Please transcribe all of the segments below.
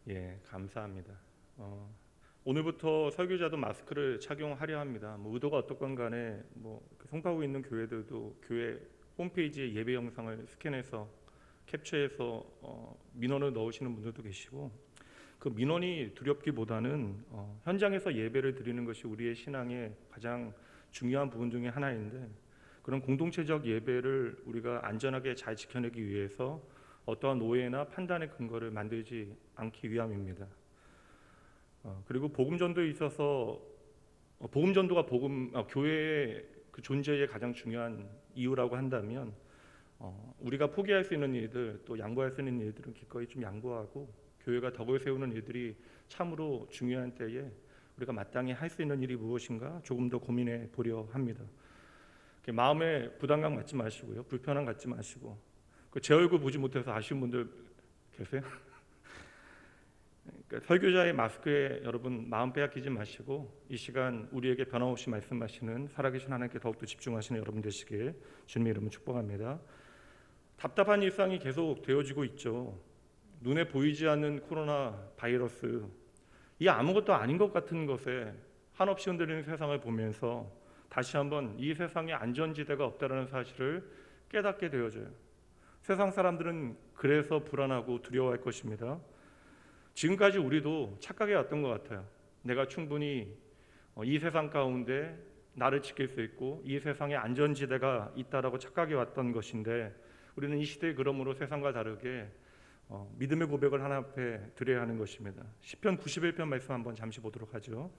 예, 감사합니다. 오늘부터 설교자도 마스크를 착용하려 합니다. 의도가 어떻건 간에 송파구에 있는 교회들도 교회 홈페이지에 예배 영상을 스캔해서 캡처해서 민원을 넣으시는 분들도 계시고, 그 민원이 두렵기보다는 현장에서 예배를 드리는 것이 우리의 신앙의 가장 중요한 부분 중에 하나인데, 그런 공동체적 예배를 우리가 안전하게 잘 지켜내기 위해서 어떠한 오해나 판단의 근거를 만들지 않기 위함입니다. 그리고 복음 전도에 있어서 복음 전도가 교회의 그 존재의 가장 중요한 이유라고 한다면, 우리가 포기할 수 있는 일들, 또 양보할 수 있는 일들은 기꺼이 좀 양보하고, 교회가 덕을 세우는 일들이 참으로 중요한 때에 우리가 마땅히 할 수 있는 일이 무엇인가 조금 더 고민해 보려 합니다. 마음에 부담감 갖지 마시고요, 불편함 갖지 마시고, 제 얼굴 보지 못해서 아쉬운 분들 계세요? 그러니까 설교자의 마스크에 여러분 마음 빼앗기지 마시고, 이 시간 우리에게 변함없이 말씀하시는 살아계신 하나님께 더욱더 집중하시는 여러분 되시길 주님의 이름으로 축복합니다. 답답한 일상이 계속 되어지고 있죠. 눈에 보이지 않는 코로나 바이러스, 이 아무것도 아닌 것 같은 것에 한없이 흔들리는 세상을 보면서 다시 한번 이 세상에 안전지대가 없다는 사실을 깨닫게 되어져요. 세상 사람들은 그래서 불안하고 두려워할 것입니다. 지금까지 우리도 착각해 왔던 것 같아요. 내가 충분히 이 세상 가운데 나를 지킬 수 있고 이 세상에 안전지대가 있다라고 착각해 왔던 것인데, 우리는 이 시대에 그러므로 세상과 다르게 믿음의 고백을 하나 앞에 드려야 하는 것입니다. 시편 91편 말씀 한번 잠시 보도록 하죠.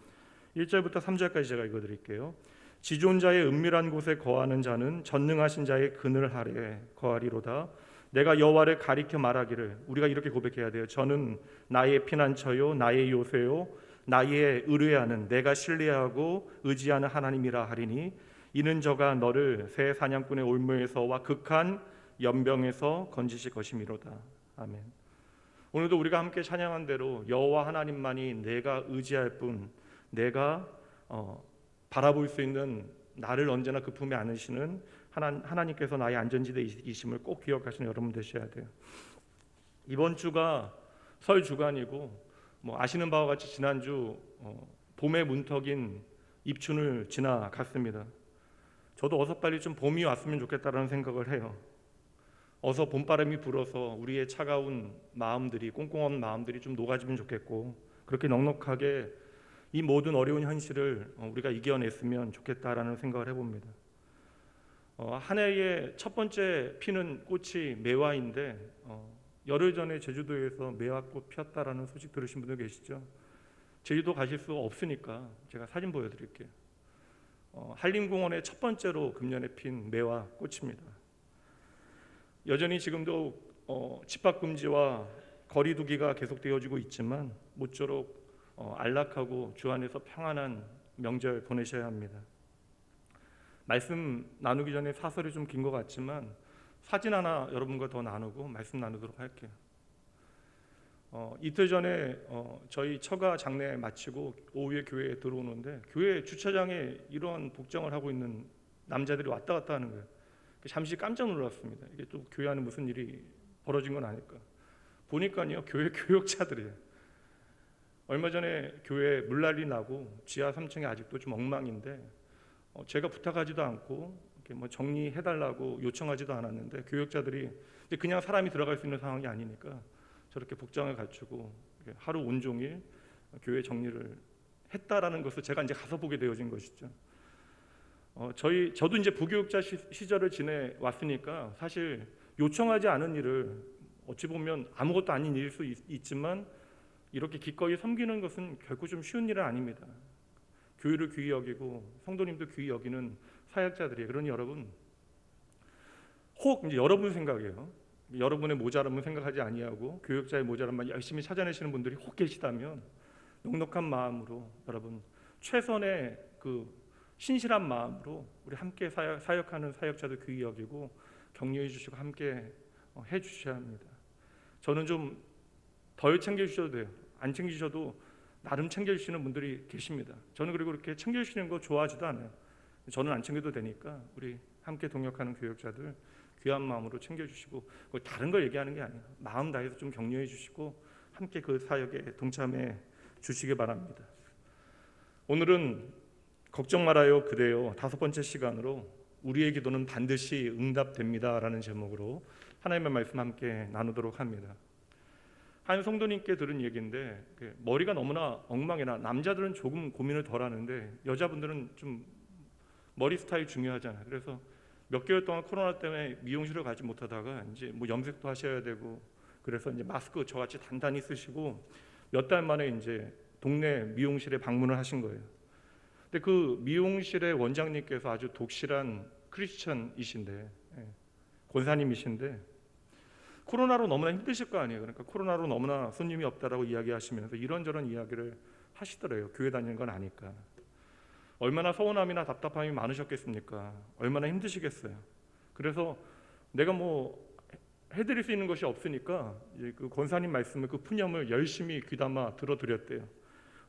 1절부터 3절까지 제가 읽어드릴게요. 지존자의 은밀한 곳에 거하는 자는 전능하신 자의 그늘 아래 거하리로다. 내가 여호와를 가리켜 말하기를, 우리가 이렇게 고백해야 돼요. 저는 나의 피난처요 나의 요새요 나의 의뢰하는 내가 신뢰하고 의지하는 하나님이라 하리니, 이는 저가 너를 새 사냥꾼의 올무에서와 극한 연병에서 건지실 것이미로다. 아멘. 오늘도 우리가 함께 찬양한 대로 여호와 하나님만이 내가 의지할 뿐, 내가 바라볼 수 있는, 나를 언제나 그 품에 안으시는 하나님께서 나의 안전지대이심을 꼭 기억하시는 여러분 되셔야 돼요. 이번 주가 설 주간이고, 아시는 바와 같이 지난주 봄의 문턱인 입춘을 지나갔습니다. 저도 어서 빨리 좀 봄이 왔으면 좋겠다라는 생각을 해요. 어서 봄바람이 불어서 우리의 차가운 마음들이, 꽁꽁한 마음들이 좀 녹아지면 좋겠고, 그렇게 넉넉하게 이 모든 어려운 현실을 우리가 이겨냈으면 좋겠다라는 생각을 해봅니다. 한 해의 첫 번째 피는 꽃이 매화인데, 열흘 전에 제주도에서 매화꽃 피었다라는 소식 들으신 분들 계시죠? 제주도 가실 수 없으니까 제가 사진 보여드릴게요. 한림공원에 첫 번째로 금년에 핀 매화꽃입니다. 여전히 지금도 집합금지와 거리두기가 계속되어지고 있지만 모쪼록 안락하고 주 안에서 평안한 명절 보내셔야 합니다. 말씀 나누기 전에 사설이 좀 긴 것 같지만 사진 하나 여러분과 더 나누고 말씀 나누도록 할게요. 이틀 전에 저희 처가 장례 마치고 오후에 교회에 들어오는데, 교회 주차장에 이런 복장을 하고 있는 남자들이 왔다 갔다 하는 거예요. 잠시 깜짝 놀랐습니다. 이게 또 교회 안에 무슨 일이 벌어진 건 아닐까. 보니까요, 교회 교역자들이에요. 얼마 전에 교회 물난리 나고 지하 3층에 아직도 좀 엉망인데, 제가 부탁하지도 않고 이렇게 정리해달라고 요청하지도 않았는데, 교역자들이 그냥 사람이 들어갈 수 있는 상황이 아니니까 저렇게 복장을 갖추고 하루 온종일 교회 정리를 했다라는 것을 제가 이제 가서 보게 되어진 것이죠. 저도 이제 부교육자 시절을 지내왔으니까 사실 요청하지 않은 일을, 어찌 보면 아무것도 아닌 일일 수 있지만 이렇게 기꺼이 섬기는 것은 결코 좀 쉬운 일은 아닙니다. 교회를 귀히 여기고 성도님도 귀히 여기는 사역자들이에요. 그러니 여러분, 혹 이제 여러분 생각이에요. 여러분의 모자람은 생각하지 아니하고 교역자의 모자람만 열심히 찾아내시는 분들이 혹 계시다면, 넉넉한 마음으로 여러분 최선의 그 신실한 마음으로 우리 함께 사역하는 사역자들 귀히 여기고 격려해 주시고 함께 해 주셔야 합니다. 저는 좀 덜 챙겨주셔도 돼요. 안 챙기셔도 나름 챙겨주시는 분들이 계십니다. 저는 그리고 그렇게 챙겨주시는 거 좋아하지도 않아요. 저는 안 챙겨도 되니까 우리 함께 동역하는 교역자들 귀한 마음으로 챙겨주시고, 다른 걸 얘기하는 게 아니에요. 마음 다해서 좀 격려해 주시고 함께 그 사역에 동참해 주시기 바랍니다. 오늘은 걱정 말아요 그대여 5번째 시간으로 우리의 기도는 반드시 응답됩니다라는 제목으로 하나님의 말씀 함께 나누도록 합니다. 한 성도님께 들은 얘기인데 머리가 너무나 엉망이나 남자들은 조금 고민을 덜 하는데 여자분들은 좀 머리 스타일 중요하잖아요. 그래서 몇 개월 동안 코로나 때문에 미용실을 가지 못하다가 이제 뭐 염색도 하셔야 되고 그래서 이제 마스크 저같이 단단히 쓰시고 몇 달 만에 이제 동네 미용실에 방문을 하신 거예요. 근데 그 미용실의 원장님께서 아주 독실한 크리스천이신데 권사님이신데 코로나로 너무나 힘드실 거 아니에요. 그러니까 코로나로 너무나 손님이 없다라고 이야기하시면서 이런저런 이야기를 하시더래요. 교회 다니는 건 아니까. 얼마나 서운함이나 답답함이 많으셨겠습니까? 얼마나 힘드시겠어요. 그래서 내가 뭐 해드릴 수 있는 것이 없으니까 이제 그 권사님 말씀을 그 푸념을 열심히 귀담아 들어드렸대요.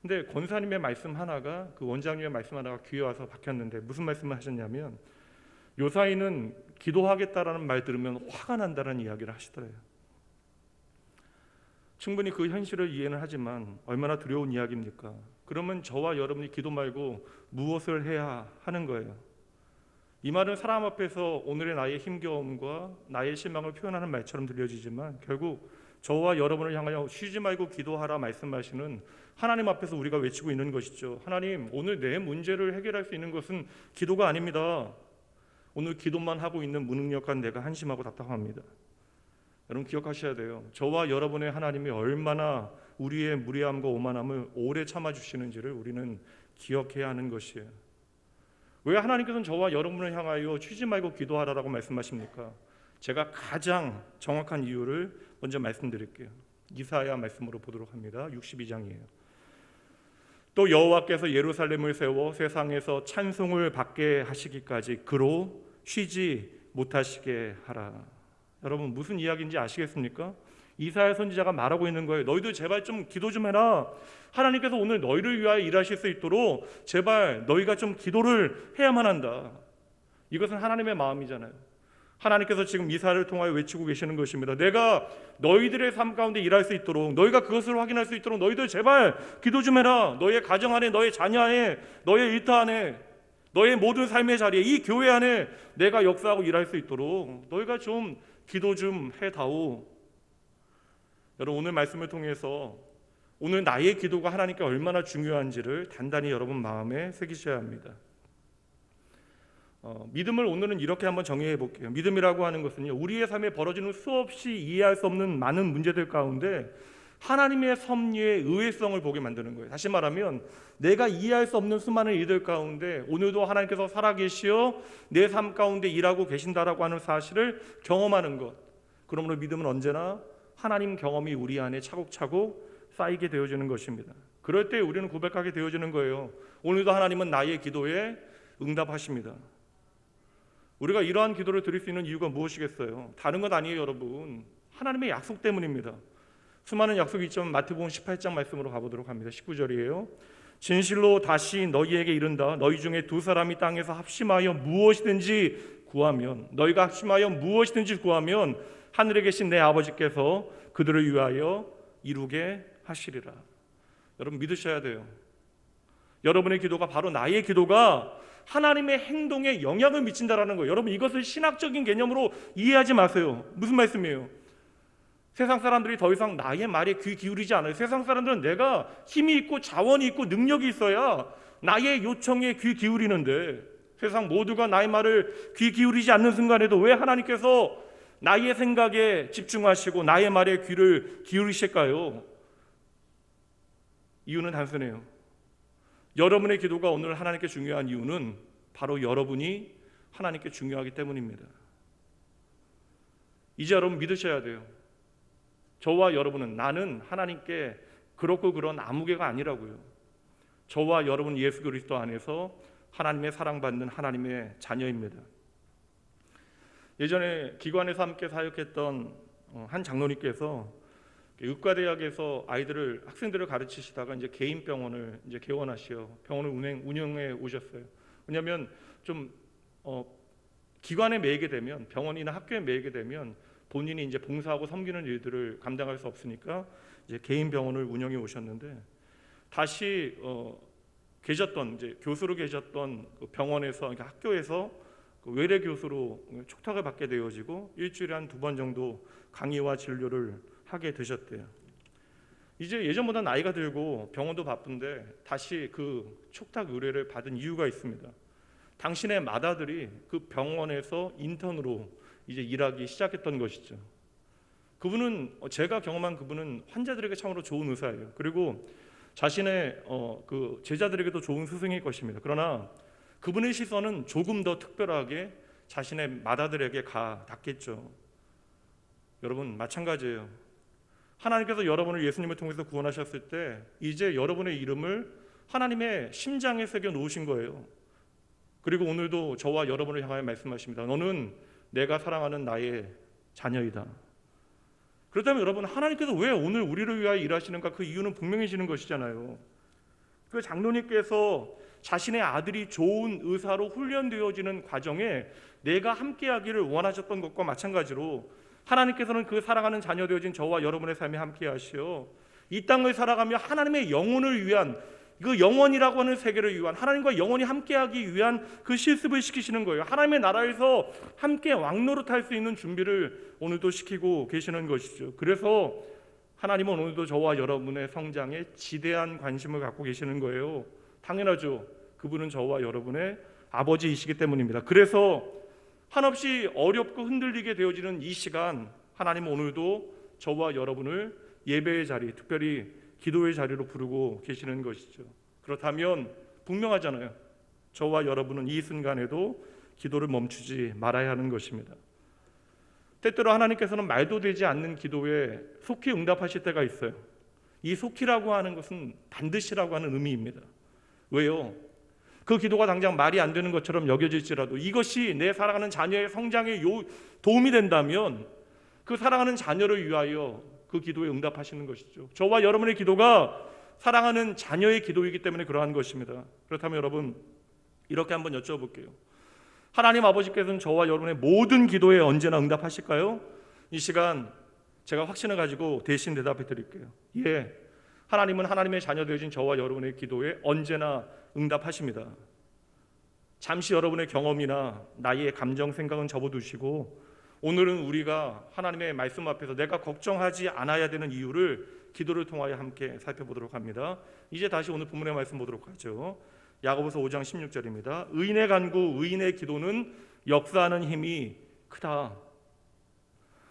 근데 권사님의 말씀 하나가 그 원장님의 말씀 하나가 귀에 와서 박혔는데 무슨 말씀을 하셨냐면 요사이는 기도하겠다라는 말 들으면 화가 난다는 이야기를 하시더래요. 충분히 그 현실을 이해는 하지만 얼마나 두려운 이야기입니까? 그러면 저와 여러분이 기도 말고 무엇을 해야 하는 거예요? 이 말은 사람 앞에서 오늘의 나의 힘겨움과 나의 실망을 표현하는 말처럼 들려지지만 결국 저와 여러분을 향하여 쉬지 말고 기도하라 말씀하시는 하나님 앞에서 우리가 외치고 있는 것이죠. 하나님, 오늘 내 문제를 해결할 수 있는 것은 기도가 아닙니다. 오늘 기도만 하고 있는 무능력한 내가 한심하고 답답합니다. 여러분 기억하셔야 돼요. 저와 여러분의 하나님이 얼마나 우리의 무례함과 오만함을 오래 참아주시는지를 우리는 기억해야 하는 것이에요. 왜 하나님께서는 저와 여러분을 향하여 쉬지 말고 기도하라고 말씀하십니까? 제가 가장 정확한 이유를 먼저 말씀드릴게요. 이사야 말씀으로 보도록 합니다. 62장이에요. 또 여호와께서 예루살렘을 세워 세상에서 찬송을 받게 하시기까지 그로 쉬지 못하시게 하라. 여러분 무슨 이야기인지 아시겠습니까? 이사야 선지자가 말하고 있는 거예요. 너희들 제발 좀 기도 좀 해라. 하나님께서 오늘 너희를 위하여 일하실 수 있도록 제발 너희가 좀 기도를 해야만 한다. 이것은 하나님의 마음이잖아요. 하나님께서 지금 이사야를 통하여 외치고 계시는 것입니다. 내가 너희들의 삶 가운데 일할 수 있도록 너희가 그것을 확인할 수 있도록 너희들 제발 기도 좀 해라. 너의 가정 안에, 너의 자녀 안에, 너의 일터 안에, 너의 모든 삶의 자리에, 이 교회 안에 내가 역사하고 일할 수 있도록 너희가 좀 기도 좀 해다오. 여러분 오늘 말씀을 통해서 오늘 나의 기도가 하나님께 얼마나 중요한지를 단단히 여러분 마음에 새기셔야 합니다. 믿음을 오늘은 이렇게 한번 정의해 볼게요. 믿음이라고 하는 것은요, 우리의 삶에 벌어지는 수없이 이해할 수 없는 많은 문제들 가운데 하나님의 섭리의 의외성을 보게 만드는 거예요. 다시 말하면 내가 이해할 수 없는 수많은 일들 가운데 오늘도 하나님께서 살아계시어 내 삶 가운데 일하고 계신다라고 하는 사실을 경험하는 것. 그러므로 믿음은 언제나 하나님 경험이 우리 안에 차곡차곡 쌓이게 되어지는 것입니다. 그럴 때 우리는 고백하게 되어지는 거예요. 오늘도 하나님은 나의 기도에 응답하십니다. 우리가 이러한 기도를 드릴 수 있는 이유가 무엇이겠어요? 다른 것 아니에요, 여러분. 하나님의 약속 때문입니다. 수많은 약속이 있지만 마태복음 18장 말씀으로 가보도록 합니다. 19절이에요. 진실로 다시 너희에게 이른다. 너희 중에 두 사람이 땅에서 합심하여 무엇이든지 구하면, 너희가 합심하여 무엇이든지 구하면 하늘에 계신 내 아버지께서 그들을 위하여 이루게 하시리라. 여러분 믿으셔야 돼요. 여러분의 기도가 바로 나의 기도가 하나님의 행동에 영향을 미친다라는 거예요. 여러분 이것을 신학적인 개념으로 이해하지 마세요. 무슨 말씀이에요? 세상 사람들이 더 이상 나의 말에 귀 기울이지 않아요. 세상 사람들은 내가 힘이 있고 자원이 있고 능력이 있어야 나의 요청에 귀 기울이는데 세상 모두가 나의 말을 귀 기울이지 않는 순간에도 왜 하나님께서 나의 생각에 집중하시고 나의 말에 귀를 기울이실까요? 이유는 단순해요. 여러분의 기도가 오늘 하나님께 중요한 이유는 바로 여러분이 하나님께 중요하기 때문입니다. 이제 여러분 믿으셔야 돼요. 저와 여러분은, 나는 하나님께 그렇고 그런 아무개가 아니라고요. 저와 여러분 예수 그리스도 안에서 하나님의 사랑받는 하나님의 자녀입니다. 예전에 기관에서 함께 사역했던 한 장로님께서 의과대학에서 학생들을 가르치시다가 이제 개인 병원을 이제 개원하시어 병원을 운영해 오셨어요. 왜냐하면 좀 기관에 매이게 되면, 병원이나 학교에 매이게 되면 본인이 이제 봉사하고 섬기는 일들을 감당할 수 없으니까 이제 개인 병원을 운영해 오셨는데 다시 계셨던 이제 교수로 계셨던 그 병원에서 그러니까 학교에서 그 외래 교수로 촉탁을 받게 되어지고 일주일에 한 2번 정도 강의와 진료를 하게 되셨대요. 이제 예전보다 나이가 들고 병원도 바쁜데 다시 그 촉탁 의뢰를 받은 이유가 있습니다. 당신의 맏아들이 그 병원에서 인턴으로 이제 일하기 시작했던 것이죠. 그분은 제가 경험한 그분은 환자들에게 참으로 좋은 의사예요. 그리고 자신의 그 제자들에게도 좋은 스승일 것입니다. 그러나 그분의 시선은 조금 더 특별하게 자신의 맏아들에게 가 닿겠죠. 여러분 마찬가지예요. 하나님께서 여러분을 예수님을 통해서 구원하셨을 때 이제 여러분의 이름을 하나님의 심장에 새겨 놓으신 거예요. 그리고 오늘도 저와 여러분을 향하여 말씀하십니다. 너는 내가 사랑하는 나의 자녀이다. 그렇다면 여러분 하나님께서 왜 오늘 우리를 위하여 일하시는가? 그 이유는 분명해지는 것이잖아요. 그 장로님께서 자신의 아들이 좋은 의사로 훈련되어지는 과정에 내가 함께하기를 원하셨던 것과 마찬가지로 하나님께서는 그 사랑하는 자녀 되어진 저와 여러분의 삶에 함께하시어 이 땅을 살아가며 하나님의 영혼을 위한 그 영원이라고 하는 세계를 위한 하나님과 영원히 함께하기 위한 그 실습을 시키시는 거예요. 하나님의 나라에서 함께 왕노릇할 수 있는 준비를 오늘도 시키고 계시는 것이죠. 그래서 하나님은 오늘도 저와 여러분의 성장에 지대한 관심을 갖고 계시는 거예요. 당연하죠. 그분은 저와 여러분의 아버지이시기 때문입니다. 그래서 한없이 어렵고 흔들리게 되어지는 이 시간 하나님은 오늘도 저와 여러분을 예배의 자리, 특별히 기도의 자리로 부르고 계시는 것이죠. 그렇다면 분명하잖아요. 저와 여러분은 이 순간에도 기도를 멈추지 말아야 하는 것입니다. 때때로 하나님께서는 말도 되지 않는 기도에 속히 응답하실 때가 있어요. 이 속히라고 하는 것은 반드시라고 하는 의미입니다. 왜요? 그 기도가 당장 말이 안 되는 것처럼 여겨질지라도 이것이 내 사랑하는 자녀의 성장에 도움이 된다면 그 사랑하는 자녀를 위하여 그 기도에 응답하시는 것이죠. 저와 여러분의 기도가 사랑하는 자녀의 기도이기 때문에 그러한 것입니다. 그렇다면 여러분 이렇게 한번 여쭤볼게요. 하나님 아버지께서는 저와 여러분의 모든 기도에 언제나 응답하실까요? 이 시간 제가 확신을 가지고 대신 대답해 드릴게요. 예, 하나님은 하나님의 자녀 되어진 저와 여러분의 기도에 언제나 응답하십니다. 잠시 여러분의 경험이나 나이의 감정 생각은 접어두시고 오늘은 우리가 하나님의 말씀 앞에서 내가 걱정하지 않아야 되는 이유를 기도를 통하여 함께 살펴보도록 합니다. 이제 다시 오늘 본문의 말씀 보도록 하죠. 야고보서 5장 16절입니다. 의인의 간구, 의인의 기도는 역사하는 힘이 크다.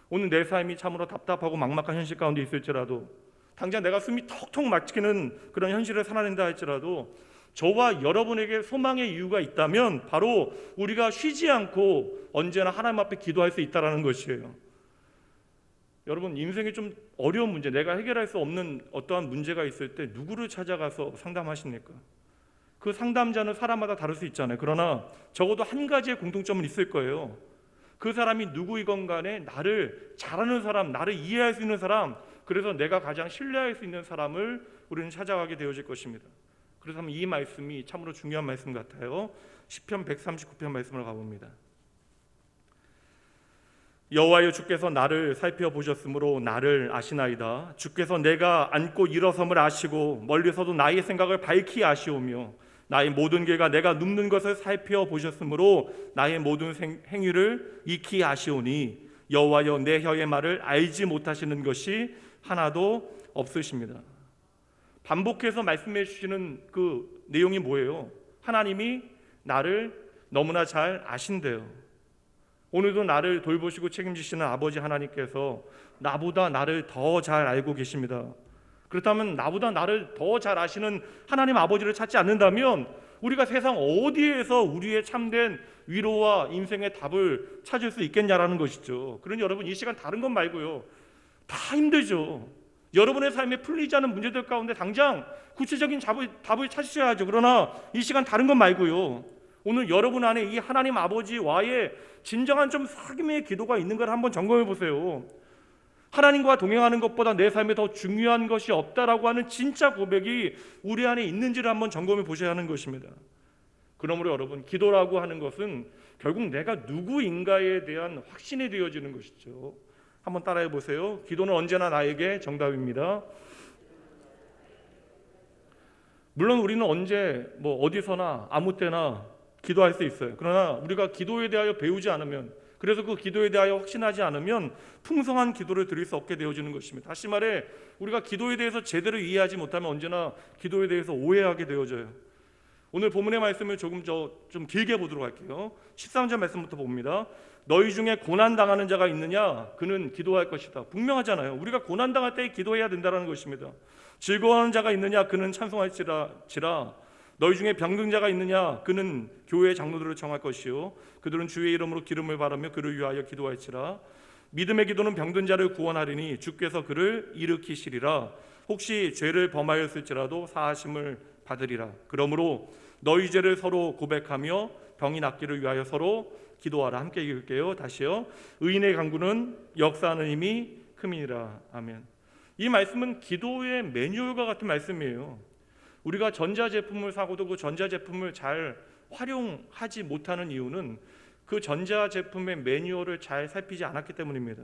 오늘 내 삶이 참으로 답답하고 막막한 현실 가운데 있을지라도 당장 내가 숨이 턱턱 막히는 그런 현실을 살아낸다 할지라도 저와 여러분에게 소망의 이유가 있다면 바로 우리가 쉬지 않고 언제나 하나님 앞에 기도할 수 있다는 것이에요. 여러분 인생에 좀 어려운 문제, 내가 해결할 수 없는 어떠한 문제가 있을 때 누구를 찾아가서 상담하십니까? 그 상담자는 사람마다 다를 수 있잖아요. 그러나 적어도 한 가지의 공통점은 있을 거예요. 그 사람이 누구이건 간에 나를 잘 아는 사람, 나를 이해할 수 있는 사람, 그래서 내가 가장 신뢰할 수 있는 사람을 우리는 찾아가게 되어질 것입니다. 그렇다면 이 말씀이 참으로 중요한 말씀 같아요. 시편 139편 말씀을 가봅니다. 여호와여 주께서 나를 살펴보셨으므로 나를 아시나이다. 주께서 내가 앉고 일어섬을 아시고 멀리서도 나의 생각을 밝히 아시오며 나의 모든 길과 내가 눕는 것을 살펴보셨으므로 나의 모든 행위를 익히 아시오니 여호와여 내 혀의 말을 알지 못하시는 것이 하나도 없으십니다. 반복해서 말씀해 주시는 그 내용이 뭐예요? 하나님이 나를 너무나 잘 아신대요. 오늘도 나를 돌보시고 책임지시는 아버지 하나님께서 나보다 나를 더 잘 알고 계십니다. 그렇다면 나보다 나를 더 잘 아시는 하나님 아버지를 찾지 않는다면 우리가 세상 어디에서 우리의 참된 위로와 인생의 답을 찾을 수 있겠냐라는 것이죠. 그러니 여러분 이 시간 다른 것 말고요. 다 힘들죠. 여러분의 삶에 풀리지 않은 문제들 가운데 당장 구체적인 답을 찾으셔야죠. 그러나 이 시간 다른 것 말고요. 오늘 여러분 안에 이 하나님 아버지와의 진정한 좀 사귐의 기도가 있는 걸 한번 점검해 보세요. 하나님과 동행하는 것보다 내 삶에 더 중요한 것이 없다라고 하는 진짜 고백이 우리 안에 있는지를 한번 점검해 보셔야 하는 것입니다. 그러므로 여러분 기도라고 하는 것은 결국 내가 누구인가에 대한 확신이 되어지는 것이죠. 한번 따라해 보세요. 기도는 언제나 나에게 정답입니다. 물론 우리는 언제 어디서나 아무 때나 기도할 수 있어요. 그러나 우리가 기도에 대하여 배우지 않으면, 그래서 그 기도에 대하여 확신하지 않으면 풍성한 기도를 드릴 수 없게 되어지는 것입니다. 다시 말해, 우리가 기도에 대해서 제대로 이해하지 못하면 언제나 기도에 대해서 오해하게 되어져요. 오늘 본문의 말씀을 좀 길게 보도록 할게요. 13절 말씀부터 봅니다. 너희 중에 고난당하는 자가 있느냐? 그는 기도할 것이다. 분명하잖아요. 우리가 고난당할 때 기도해야 된다는 것입니다. 즐거워하는 자가 있느냐? 그는 찬송할지라. 너희 중에 병든 자가 있느냐? 그는 교회 장로들을 청할 것이요 그들은 주의 이름으로 기름을 바르며 그를 위하여 기도할지라. 믿음의 기도는 병든 자를 구원하리니 주께서 그를 일으키시리라. 혹시 죄를 범하였을지라도 사하심을 받으리라. 그러므로 너희 죄를 서로 고백하며 병이 낫기를 위하여 서로 기도하라. 함께 읽을게요. 다시요. 의인의 간구는 역사하는 힘이 큼이니라. 아멘. 이 말씀은 기도의 매뉴얼과 같은 말씀이에요. 우리가 전자제품을 사고도 그 전자제품을 잘 활용하지 못하는 이유는 그 전자제품의 매뉴얼을 잘 살피지 않았기 때문입니다.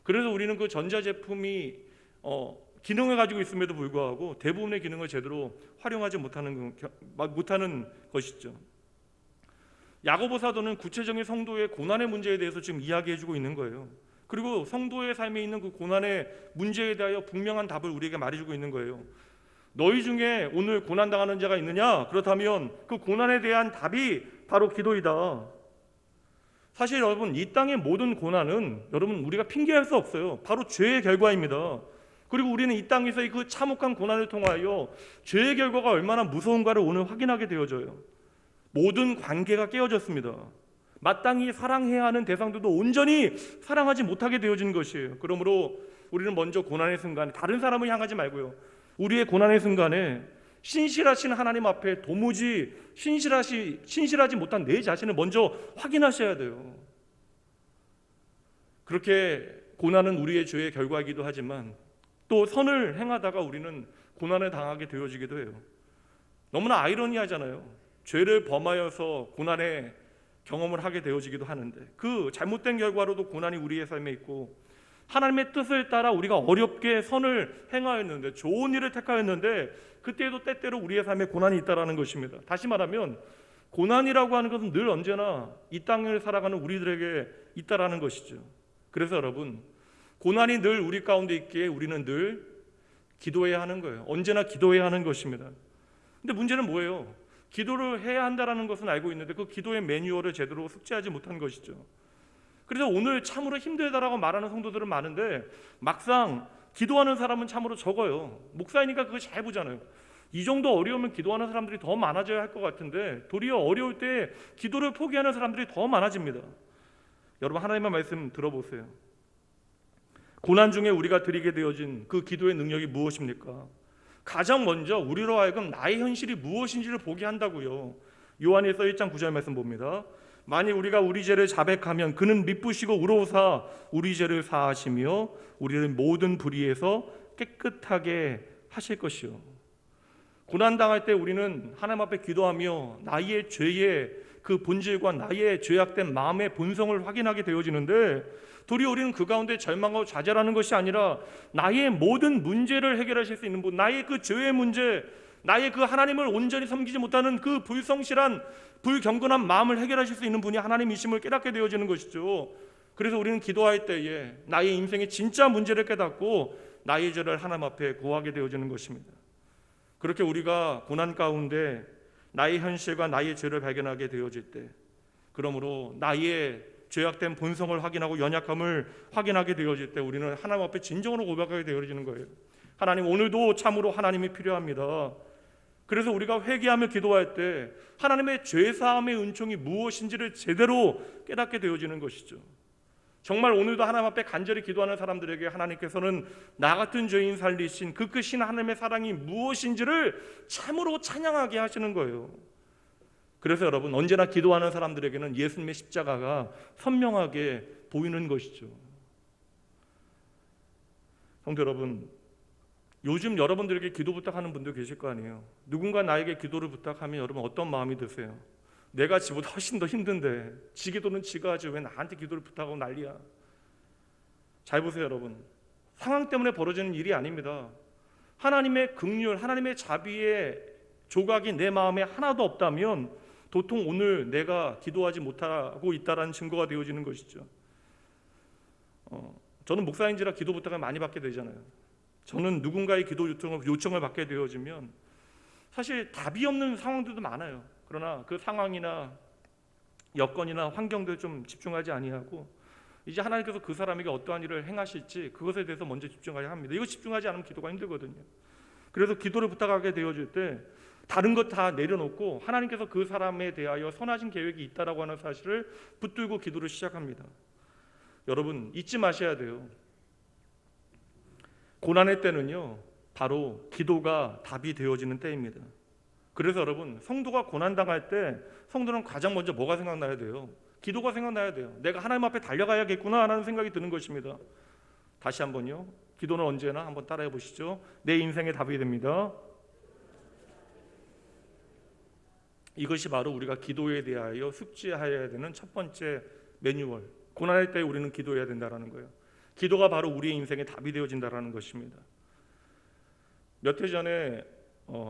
그래서 우리는 그 전자제품이 기능을 가지고 있음에도 불구하고 대부분의 기능을 제대로 활용하지 못하는 것이죠. 야고보 사도는 구체적인 성도의 고난의 문제에 대해서 지금 이야기해주고 있는 거예요. 그리고 성도의 삶에 있는 그 고난의 문제에 대하여 분명한 답을 우리에게 말해주고 있는 거예요. 너희 중에 오늘 고난당하는 자가 있느냐? 그렇다면 그 고난에 대한 답이 바로 기도이다. 사실 여러분, 이 땅의 모든 고난은 여러분 우리가 핑계할 수 없어요. 바로 죄의 결과입니다. 그리고 우리는 이 땅에서의 그 참혹한 고난을 통하여 죄의 결과가 얼마나 무서운가를 오늘 확인하게 되어져요. 모든 관계가 깨어졌습니다. 마땅히 사랑해야 하는 대상들도 온전히 사랑하지 못하게 되어진 것이에요. 그러므로 우리는 먼저 고난의 순간에 다른 사람을 향하지 말고요, 우리의 고난의 순간에 신실하신 하나님 앞에 도무지 신실하지 못한 내 자신을 먼저 확인하셔야 돼요. 그렇게 고난은 우리의 죄의 결과이기도 하지만 또 선을 행하다가 우리는 고난을 당하게 되어지기도 해요. 너무나 아이러니하잖아요. 죄를 범하여서 고난의 경험을 하게 되어지기도 하는데 그 잘못된 결과로도 고난이 우리의 삶에 있고, 하나님의 뜻을 따라 우리가 어렵게 선을 행하였는데 좋은 일을 택하였는데 그때도 때때로 우리의 삶에 고난이 있다라는 것입니다. 다시 말하면 고난이라고 하는 것은 늘 언제나 이 땅을 살아가는 우리들에게 있다라는 것이죠. 그래서 여러분, 고난이 늘 우리 가운데 있기에 우리는 늘 기도해야 하는 거예요. 언제나 기도해야 하는 것입니다. 근데 문제는 뭐예요? 기도를 해야 한다는 것은 알고 있는데 그 기도의 매뉴얼을 제대로 숙지하지 못한 것이죠. 그래서 오늘 참으로 힘들다라고 말하는 성도들은 많은데 막상 기도하는 사람은 참으로 적어요. 목사이니까 그거 잘 보잖아요. 이 정도 어려우면 기도하는 사람들이 더 많아져야 할 것 같은데 도리어 어려울 때 기도를 포기하는 사람들이 더 많아집니다. 여러분, 하나님의 말씀 들어보세요. 고난 중에 우리가 드리게 되어진 그 기도의 능력이 무엇입니까? 가장 먼저 우리로 하여금 나의 현실이 무엇인지를 보게 한다고요. 요한일서 1장 9절 말씀 봅니다. 만일 우리가 우리 죄를 자백하면 그는 미쁘시고 의로우사 우리 죄를 사하시며 우리를 모든 불의에서 깨끗하게 하실 것이요. 고난당할 때 우리는 하나님 앞에 기도하며 나의 죄의 그 본질과 나의 죄악된 마음의 본성을 확인하게 되어지는데 도리어 우리는 그 가운데 절망하고 좌절하는 것이 아니라 나의 모든 문제를 해결하실 수 있는 분, 나의 그 죄의 문제, 나의 그 하나님을 온전히 섬기지 못하는 그 불성실한 불경건한 마음을 해결하실 수 있는 분이 하나님이심을 깨닫게 되어지는 것이죠. 그래서 우리는 기도할 때에 나의 인생의 진짜 문제를 깨닫고 나의 죄를 하나님 앞에 고하게 되어지는 것입니다. 그렇게 우리가 고난 가운데 나의 현실과 나의 죄를 발견하게 되어질 때, 그러므로 나의 죄악된 본성을 확인하고 연약함을 확인하게 되어질 때 우리는 하나님 앞에 진정으로 고백하게 되어지는 거예요. 하나님, 오늘도 참으로 하나님이 필요합니다. 그래서 우리가 회개하며 기도할 때 하나님의 죄사함의 은총이 무엇인지를 제대로 깨닫게 되어지는 것이죠. 정말 오늘도 하나님 앞에 간절히 기도하는 사람들에게 하나님께서는 나 같은 죄인 살리신 그 크신 하나님의 사랑이 무엇인지를 참으로 찬양하게 하시는 거예요. 그래서 여러분, 언제나 기도하는 사람들에게는 예수님의 십자가가 선명하게 보이는 것이죠. 성도 여러분, 요즘 여러분들에게 기도 부탁하는 분도 계실 거 아니에요. 누군가 나에게 기도를 부탁하면 여러분 어떤 마음이 드세요? 내가 지보다 훨씬 더 힘든데 지 기도는 지가 하지 왜 나한테 기도를 부탁하고 난리야. 잘 보세요, 여러분. 상황 때문에 벌어지는 일이 아닙니다. 하나님의 긍휼, 하나님의 자비의 조각이 내 마음에 하나도 없다면 도통 오늘 내가 기도하지 못하고 있다는 증거가 되어지는 것이죠. 저는 목사인지라 기도 부탁을 많이 받게 되잖아요. 저는 누군가의 기도 요청을 받게 되어지면 사실 답이 없는 상황들도 많아요. 그러나 그 상황이나 여건이나 환경들에 좀 집중하지 아니하고 이제 하나님께서 그 사람에게 어떠한 일을 행하실지 그것에 대해서 먼저 집중해야 합니다. 이거 집중하지 않으면 기도가 힘들거든요. 그래서 기도를 부탁하게 되어질 때 다른 것 다 내려놓고 하나님께서 그 사람에 대하여 선하신 계획이 있다라고 하는 사실을 붙들고 기도를 시작합니다. 여러분 잊지 마셔야 돼요. 고난의 때는요 바로 기도가 답이 되어지는 때입니다. 그래서 여러분 성도가 고난당할 때 성도는 가장 먼저 뭐가 생각나야 돼요? 기도가 생각나야 돼요. 내가 하나님 앞에 달려가야겠구나 하는 생각이 드는 것입니다. 다시 한번요. 기도는 언제나 한번 따라해 보시죠. 내 인생의 답이 됩니다. 이것이 바로 우리가 기도에 대하여 숙지해야 되는 첫 번째 매뉴얼. 고난할 때 우리는 기도해야 된다는 거예요. 기도가 바로 우리의 인생의 답이 되어진다는 것입니다. 몇 해 전에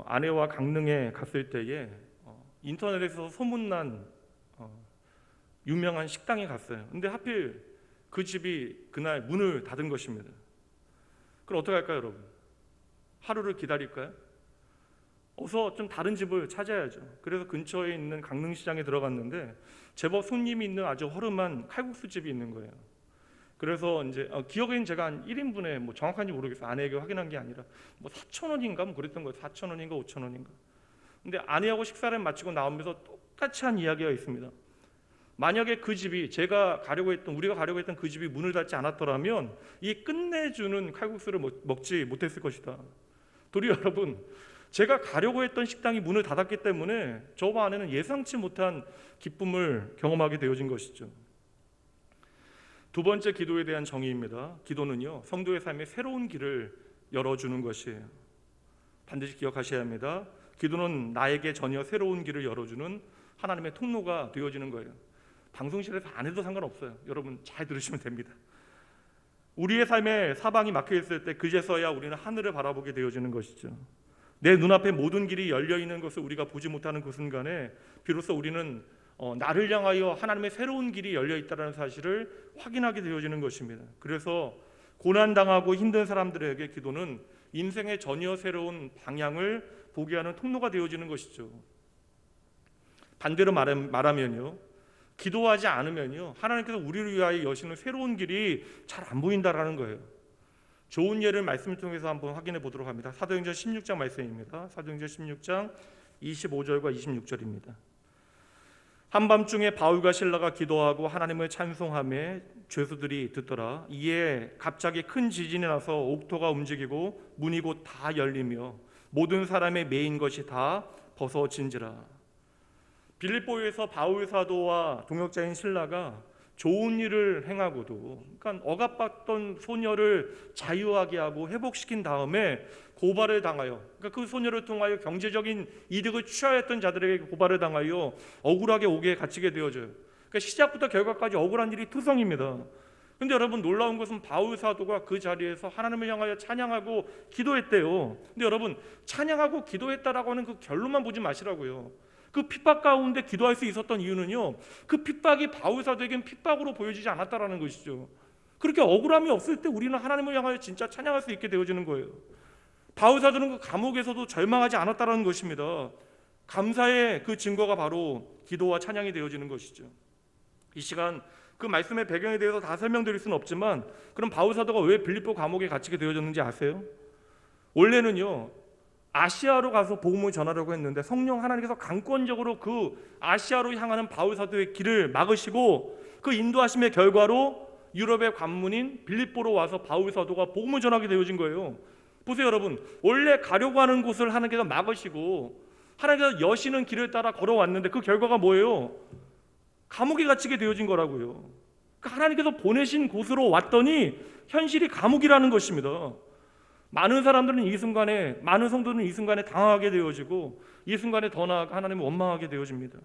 아내와 강릉에 갔을 때에 인터넷에서 소문난 유명한 식당에 갔어요. 근데 하필 그 집이 그날 문을 닫은 것입니다. 그럼 어떻게 할까요, 여러분? 하루를 기다릴까요? 어서 좀 다른 집을 찾아야죠. 그래서 근처에 있는 강릉시장에 들어갔는데 제법 손님이 있는 아주 허름한 칼국수 집이 있는 거예요. 그래서 이제 기억에는 제가 한 1인분에 뭐 정확한지 모르겠어요. 아내에게 확인한 게 아니라 뭐 4,000원인가 뭐 그랬던 거예요. 4,000원인가 5,000원인가. 근데 아내하고 식사를 마치고 나오면서 똑같이 한 이야기가 있습니다. 만약에 그 집이 우리가 가려고 했던 그 집이 문을 닫지 않았더라면 이 끝내주는 칼국수를 먹지 못했을 것이다. 도리어 여러분, 제가 가려고 했던 식당이 문을 닫았기 때문에 저와 아내는 예상치 못한 기쁨을 경험하게 되어진 것이죠. 두 번째 기도에 대한 정의입니다. 기도는요, 성도의 삶에 새로운 길을 열어주는 것이에요. 반드시 기억하셔야 합니다. 기도는 나에게 전혀 새로운 길을 열어주는 하나님의 통로가 되어지는 거예요. 방송실에서 안 해도 상관없어요. 여러분 잘 들으시면 됩니다. 우리의 삶에 사방이 막혀있을 때 그제서야 우리는 하늘을 바라보게 되어지는 것이죠. 내 눈앞에 모든 길이 열려있는 것을 우리가 보지 못하는 그 순간에 비로소 우리는 나를 향하여 하나님의 새로운 길이 열려있다는 사실을 확인하게 되어지는 것입니다. 그래서 고난당하고 힘든 사람들에게 기도는 인생의 전혀 새로운 방향을 보게 하는 통로가 되어지는 것이죠. 반대로 말하면요, 기도하지 않으면요 하나님께서 우리를 위하여 여시는 새로운 길이 잘 안 보인다라는 거예요. 좋은 예를 말씀을 통해서 한번 확인해 보도록 합니다. 사도행전 16장 말씀입니다. 사도행전 16장 25절과 26절입니다. 한밤중에 바울과 실라가 기도하고 하나님을 찬송하며 죄수들이 듣더라. 이에 갑자기 큰 지진이 나서 옥토가 움직이고 문이 곧 다 열리며 모든 사람의 매인 것이 다 벗어진지라. 빌립보에서 바울 사도와 동역자인 실라가 좋은 일을 행하고도, 그러니까 억압받던 소녀를 자유하게 하고 회복시킨 다음에 고발을 당하여, 그러니까 그 소녀를 통하여 경제적인 이득을 취하였던 자들에게 고발을 당하여 억울하게 옥에 갇히게 되어져요. 그러니까 시작부터 결과까지 억울한 일이 투성입니다. 근데 여러분 놀라운 것은 바울 사도가 그 자리에서 하나님을 향하여 찬양하고 기도했대요. 근데 여러분 찬양하고 기도했다라고 하는 그 결론만 보지 마시라고요. 그 핍박 가운데 기도할 수 있었던 이유는요, 그 핍박이 바울 사도에게는 핍박으로 보여지지 않았다라는 것이죠. 그렇게 억울함이 없을 때 우리는 하나님을 향하여 진짜 찬양할 수 있게 되어지는 거예요. 바울 사도는 그 감옥에서도 절망하지 않았다라는 것입니다. 감사의 그 증거가 바로 기도와 찬양이 되어지는 것이죠. 이 시간 그 말씀의 배경에 대해서 다 설명드릴 수는 없지만, 그럼 바울 사도가 왜 빌립보 감옥에 갇히게 되어졌는지 아세요? 원래는요 아시아로 가서 복음을 전하려고 했는데 성령 하나님께서 강권적으로 그 아시아로 향하는 바울 사도의 길을 막으시고, 그 인도하심의 결과로 유럽의 관문인 빌립보로 와서 바울 사도가 복음을 전하게 되어진 거예요. 보세요 여러분, 원래 가려고 하는 곳을 하나님께서 막으시고 하나님께서 여시는 길을 따라 걸어왔는데 그 결과가 뭐예요? 감옥에 갇히게 되어진 거라고요. 그러니까 하나님께서 보내신 곳으로 왔더니 현실이 감옥이라는 것입니다. 많은 사람들은 많은 성도들은 이 순간에 당황하게 되어지고 이 순간에 더 나아가 하나님을 원망하게 되어집니다.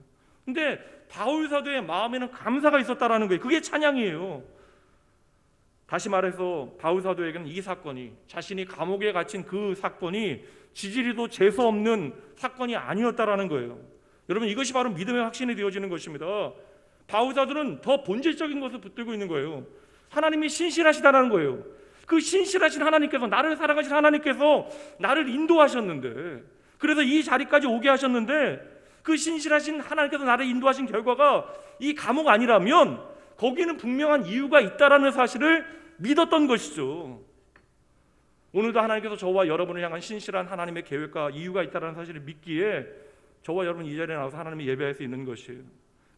근데 바울 사도의 마음에는 감사가 있었다라는 거예요. 그게 찬양이에요. 다시 말해서 바울 사도에게는 이 사건이, 자신이 감옥에 갇힌 그 사건이 지지리도 재수 없는 사건이 아니었다라는 거예요. 여러분, 이것이 바로 믿음의 확신이 되어지는 것입니다. 바울 사도는 더 본질적인 것을 붙들고 있는 거예요. 하나님이 신실하시다라는 거예요. 그 신실하신 하나님께서, 나를 사랑하신 하나님께서 나를 인도하셨는데, 그래서 이 자리까지 오게 하셨는데, 그 신실하신 하나님께서 나를 인도하신 결과가 이 감옥 아니라면 거기는 분명한 이유가 있다라는 사실을 믿었던 것이죠. 오늘도 하나님께서 저와 여러분을 향한 신실한 하나님의 계획과 이유가 있다라는 사실을 믿기에 저와 여러분 이 자리에 나와서 하나님을 예배할 수 있는 것이에요.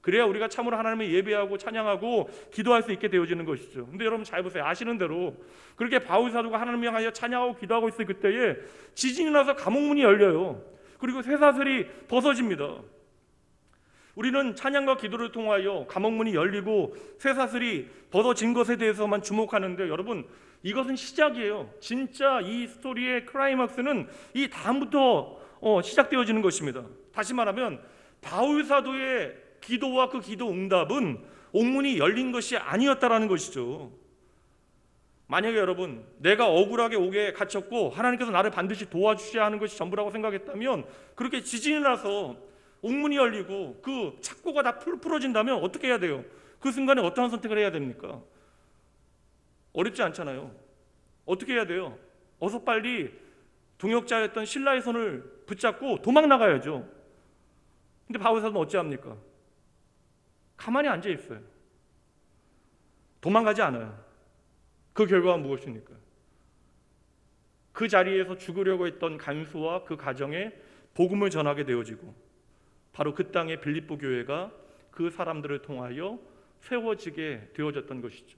그래야 우리가 참으로 하나님을 예배하고 찬양하고 기도할 수 있게 되어지는 것이죠. 근데 여러분 잘 보세요. 아시는 대로 그렇게 바울 사도가 하나님을 향하여 찬양하고 기도하고 있을 그때에 지진이 나서 감옥문이 열려요. 그리고 쇠사슬이 벗어집니다. 우리는 찬양과 기도를 통하여 감옥문이 열리고 쇠사슬이 벗어진 것에 대해서만 주목하는데, 여러분, 이것은 시작이에요. 진짜 이 스토리의 클라이막스는 이 다음부터 시작되어지는 것입니다. 다시 말하면 바울 사도의 기도와 그 기도 응답은 옥문이 열린 것이 아니었다라는 것이죠. 만약에 여러분, 내가 억울하게 옥에 갇혔고 하나님께서 나를 반드시 도와주셔야 하는 것이 전부라고 생각했다면, 그렇게 지진이 나서 옥문이 열리고 그 착고가 다 풀어진다면 어떻게 해야 돼요? 그 순간에 어떠한 선택을 해야 됩니까? 어렵지 않잖아요. 어떻게 해야 돼요? 어서 빨리 동역자였던 신라의 손을 붙잡고 도망 나가야죠. 근데 바울 사도는 어찌합니까? 가만히 앉아 있어요. 도망가지 않아요. 그 결과가 무엇입니까? 그 자리에서 죽으려고 했던 간수와 그 가정에 복음을 전하게 되어지고, 바로 그 땅의 빌립보 교회가 그 사람들을 통하여 세워지게 되어졌던 것이죠.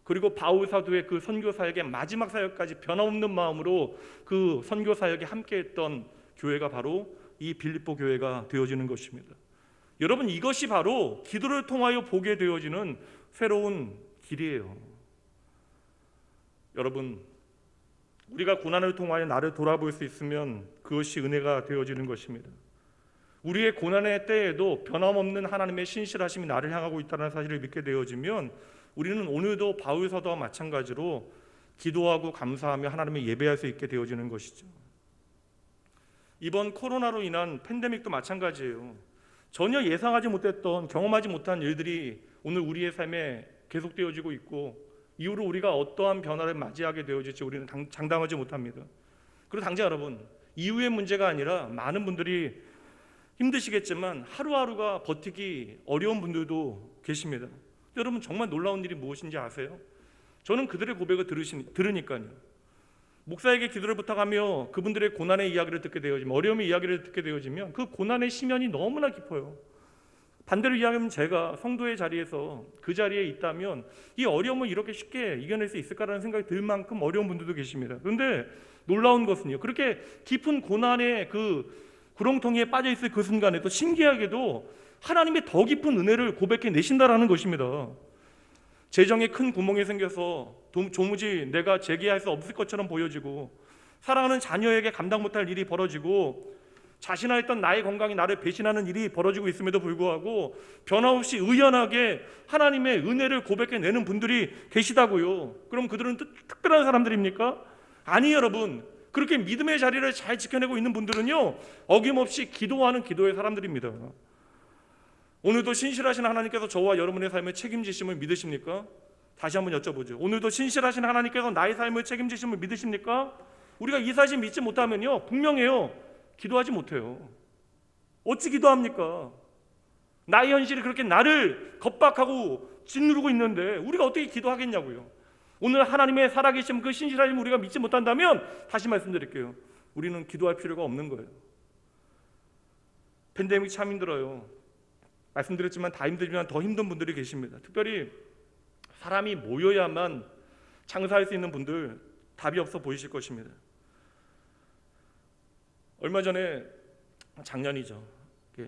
그리고 바울 사도의 그 선교 사역의 마지막 사역까지 변함없는 마음으로 그 선교 사역에 함께했던 교회가 바로 이 빌립보 교회가 되어지는 것입니다. 여러분, 이것이 바로 기도를 통하여 보게 되어지는 새로운 길이에요. 여러분, 우리가 고난을 통하여 나를 돌아볼 수 있으면 그것이 은혜가 되어지는 것입니다. 우리의 고난의 때에도 변함없는 하나님의 신실하심이 나를 향하고 있다는 사실을 믿게 되어지면 우리는 오늘도 바울 사도와 마찬가지로 기도하고 감사하며 하나님을 예배할 수 있게 되어지는 것이죠. 이번 코로나로 인한 팬데믹도 마찬가지예요. 전혀 예상하지 못했던, 경험하지 못한 일들이 오늘 우리의 삶에 계속되어지고 있고, 이후로 우리가 어떠한 변화를 맞이하게 되어질지 우리는 장담하지 못합니다. 그리고 당장 여러분, 이후의 문제가 아니라 많은 분들이 힘드시겠지만 하루하루가 버티기 어려운 분들도 계십니다. 여러분, 정말 놀라운 일이 무엇인지 아세요? 저는 그들의 고백을 들으니까요. 목사에게 기도를 부탁하며 그분들의 고난의 이야기를 듣게 되어지면, 어려움의 이야기를 듣게 되어지면 그 고난의 심연이 너무나 깊어요. 반대로 이야기하면 제가 성도의 자리에서 그 자리에 있다면 이 어려움을 이렇게 쉽게 이겨낼 수 있을까라는 생각이 들 만큼 어려운 분들도 계십니다. 그런데 놀라운 것은요, 그렇게 깊은 고난의 그 구렁텅이에 빠져 있을 그 순간에도 신기하게도 하나님의 더 깊은 은혜를 고백해 내신다라는 것입니다. 재정에 큰 구멍이 생겨서 도무지 내가 재기할 수 없을 것처럼 보여지고, 사랑하는 자녀에게 감당 못할 일이 벌어지고, 자신하였던 나의 건강이 나를 배신하는 일이 벌어지고 있음에도 불구하고 변함없이 의연하게 하나님의 은혜를 고백해내는 분들이 계시다고요. 그럼 그들은 특별한 사람들입니까? 아니, 여러분, 그렇게 믿음의 자리를 잘 지켜내고 있는 분들은요, 어김없이 기도하는 기도의 사람들입니다. 오늘도 신실하신 하나님께서 저와 여러분의 삶을 책임지심을 믿으십니까? 다시 한번 여쭤보죠. 오늘도 신실하신 하나님께서 나의 삶을 책임지심을 믿으십니까? 우리가 이 사실 믿지 못하면요, 분명해요, 기도하지 못해요. 어찌 기도합니까? 나의 현실이 그렇게 나를 겁박하고 짓누르고 있는데 우리가 어떻게 기도하겠냐고요. 오늘 하나님의 살아계심, 그 신실하심 우리가 믿지 못한다면, 다시 말씀드릴게요, 우리는 기도할 필요가 없는 거예요. 팬데믹 참 힘들어요. 말씀드렸지만 다 힘들지만 더 힘든 분들이 계십니다. 특별히 사람이 모여야만 장사할 수 있는 분들, 답이 없어 보이실 것입니다. 얼마 전에, 작년이죠,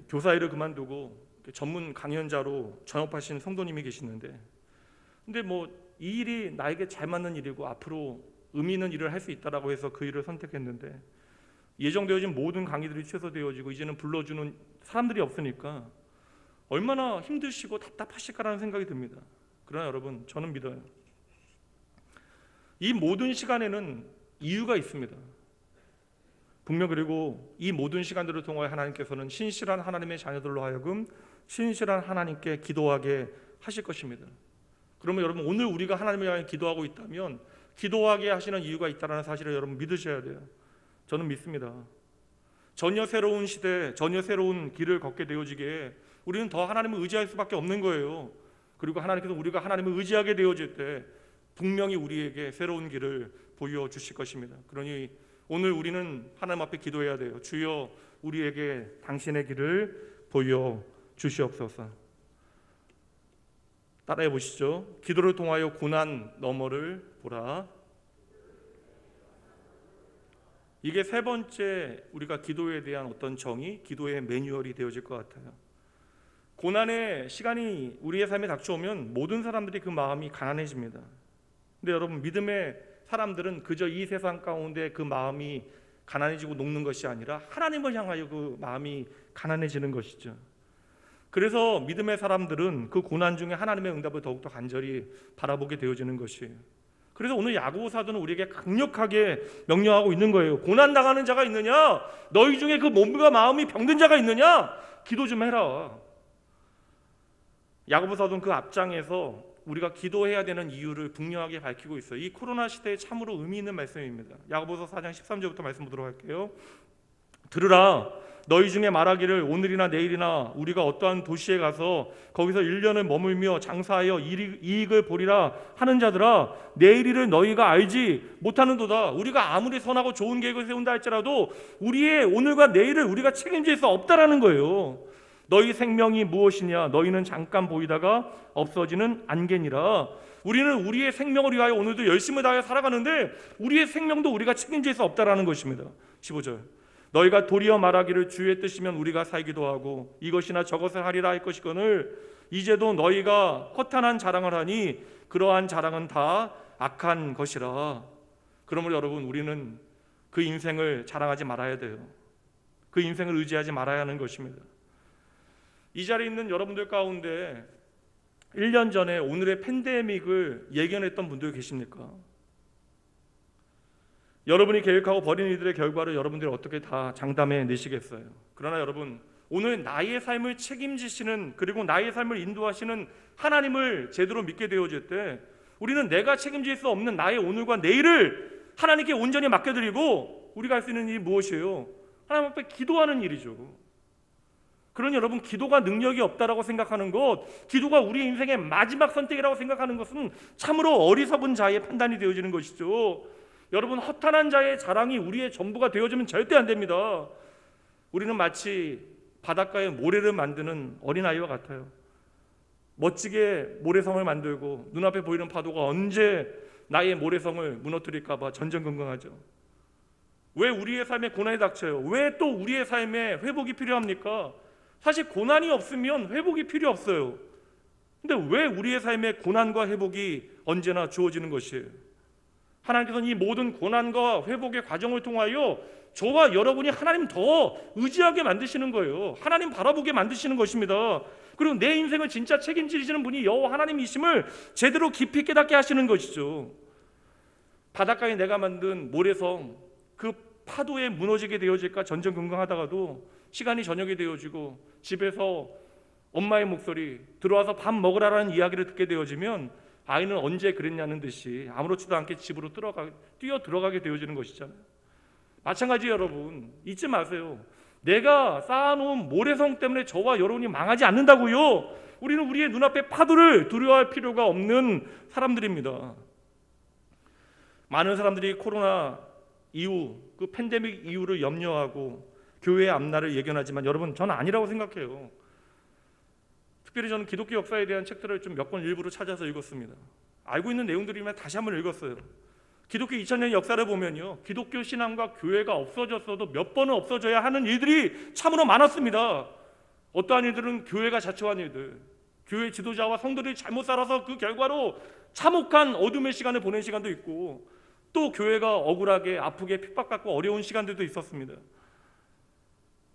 교사 일을 그만두고 전문 강연자로 전업하신 성도님이 계시는데, 근데 이 일이 나에게 잘 맞는 일이고 앞으로 의미 있는 일을 할 수 있다라고 해서 그 일을 선택했는데, 예정되어진 모든 강의들이 취소되어지고 이제는 불러주는 사람들이 없으니까 얼마나 힘드시고 답답하실까라는 생각이 듭니다. 그러나 여러분, 저는 믿어요. 이 모든 시간에는 이유가 있습니다. 분명 그리고 이 모든 시간들을 통하여 하나님께서는 신실한 하나님의 자녀들로 하여금 신실한 하나님께 기도하게 하실 것입니다. 그러면 여러분 오늘 우리가 하나님을 향해 기도하고 있다면 기도하게 하시는 이유가 있다는 사실을 여러분 믿으셔야 돼요. 저는 믿습니다. 전혀 새로운 시대, 전혀 새로운 길을 걷게 되어지기에 우리는 더 하나님을 의지할 수밖에 없는 거예요. 그리고 하나님께서 우리가 하나님을 의지하게 되어질 때 분명히 우리에게 새로운 길을 보여주실 것입니다. 그러니 오늘 우리는 하나님 앞에 기도해야 돼요. 주여 우리에게 당신의 길을 보여주시옵소서. 따라해 보시죠. 기도를 통하여 고난 너머를 보라. 이게 세 번째 우리가 기도에 대한 어떤 정의, 기도의 매뉴얼이 되어질 것 같아요. 고난의 시간이 우리의 삶에 닥쳐오면 모든 사람들이 그 마음이 가난해집니다. 근데 여러분 믿음의 사람들은 그저 이 세상 가운데 그 마음이 가난해지고 녹는 것이 아니라 하나님을 향하여 그 마음이 가난해지는 것이죠. 그래서 믿음의 사람들은 그 고난 중에 하나님의 응답을 더욱더 간절히 바라보게 되어지는 것이에요. 그래서 오늘 야고보 사도는 우리에게 강력하게 명령하고 있는 거예요. 고난 당하는 자가 있느냐? 너희 중에 그 몸과 마음이 병든 자가 있느냐? 기도 좀 해라. 야고보 사도는 그 앞장에서 우리가 기도해야 되는 이유를 분명하게 밝히고 있어요. 이 코로나 시대에 참으로 의미 있는 말씀입니다. 야고보서 4장 13절부터 말씀 보도록 할게요. 들으라. 너희 중에 말하기를 오늘이나 내일이나 우리가 어떠한 도시에 가서 거기서 1년을 머물며 장사하여 이익을 보리라 하는 자들아, 내일을 너희가 알지 못하는도다. 우리가 아무리 선하고 좋은 계획을 세운다 할지라도 우리의 오늘과 내일을 우리가 책임질 수 없다라는 거예요. 너희 생명이 무엇이냐? 너희는 잠깐 보이다가 없어지는 안개니라. 우리는 우리의 생명을 위하여 오늘도 열심을 다해 살아가는데 우리의 생명도 우리가 책임질 수 없다라는 것입니다. 15절. 너희가 도리어 말하기를 주의 뜻이면 우리가 살기도 하고 이것이나 저것을 하리라 할 것이거늘 이제도 너희가 허탄한 자랑을 하니 그러한 자랑은 다 악한 것이라. 그러므로 여러분 우리는 그 인생을 자랑하지 말아야 돼요. 그 인생을 의지하지 말아야 하는 것입니다. 이 자리에 있는 여러분들 가운데 1년 전에 오늘의 팬데믹을 예견했던 분들 계십니까? 여러분이 계획하고 벌인 일들의 결과를 여러분들이 어떻게 다 장담해 내시겠어요? 그러나 여러분 오늘 나의 삶을 책임지시는 그리고 나의 삶을 인도하시는 하나님을 제대로 믿게 되어질 때 우리는 내가 책임질 수 없는 나의 오늘과 내일을 하나님께 온전히 맡겨드리고 우리가 할 수 있는 일이 무엇이에요? 하나님 앞에 기도하는 일이죠. 그러니 여러분 기도가 능력이 없다라고 생각하는 것, 기도가 우리 인생의 마지막 선택이라고 생각하는 것은 참으로 어리석은 자의 판단이 되어지는 것이죠. 여러분 허탄한 자의 자랑이 우리의 전부가 되어지면 절대 안 됩니다. 우리는 마치 바닷가에 모래를 만드는 어린아이와 같아요. 멋지게 모래성을 만들고 눈앞에 보이는 파도가 언제 나의 모래성을 무너뜨릴까 봐 전전긍긍하죠. 왜 우리의 삶에 고난이 닥쳐요? 왜 또 우리의 삶에 회복이 필요합니까? 사실 고난이 없으면 회복이 필요 없어요. 근데 왜 우리의 삶에 고난과 회복이 언제나 주어지는 것이에요? 하나님께서는 이 모든 고난과 회복의 과정을 통하여 저와 여러분이 하나님 더 의지하게 만드시는 거예요. 하나님 바라보게 만드시는 것입니다. 그리고 내 인생을 진짜 책임지시는 분이 여호와 하나님이심을 제대로 깊이 깨닫게 하시는 것이죠. 바닷가에 내가 만든 모래성 그 파도에 무너지게 되어질까 전전긍긍하다가도 시간이 저녁이 되어지고 집에서 엄마의 목소리 들어와서 밥 먹으라라는 이야기를 듣게 되어지면 아이는 언제 그랬냐는 듯이 아무렇지도 않게 집으로 뛰어 들어가게 되어지는 것이잖아요. 마찬가지 여러분 잊지 마세요. 내가 쌓아놓은 모래성 때문에 저와 여러분이 망하지 않는다고요. 우리는 우리의 눈앞에 파도를 두려워할 필요가 없는 사람들입니다. 많은 사람들이 코로나 이후 그 팬데믹 이후를 염려하고 교회의 앞날을 예견하지만 여러분 저는 아니라고 생각해요. 특별히 저는 기독교 역사에 대한 책들을 좀 몇 권 일부러 찾아서 읽었습니다. 알고 있는 내용들이면 다시 한번 읽었어요. 기독교 2000년 역사를 보면요, 기독교 신앙과 교회가 없어졌어도 몇 번은 없어져야 하는 일들이 참으로 많았습니다. 어떠한 일들은 교회가 자초한 일들, 교회 지도자와 성도들이 잘못 살아서 그 결과로 참혹한 어둠의 시간을 보낸 시간도 있고, 또 교회가 억울하게 아프게 핍박받고 어려운 시간들도 있었습니다.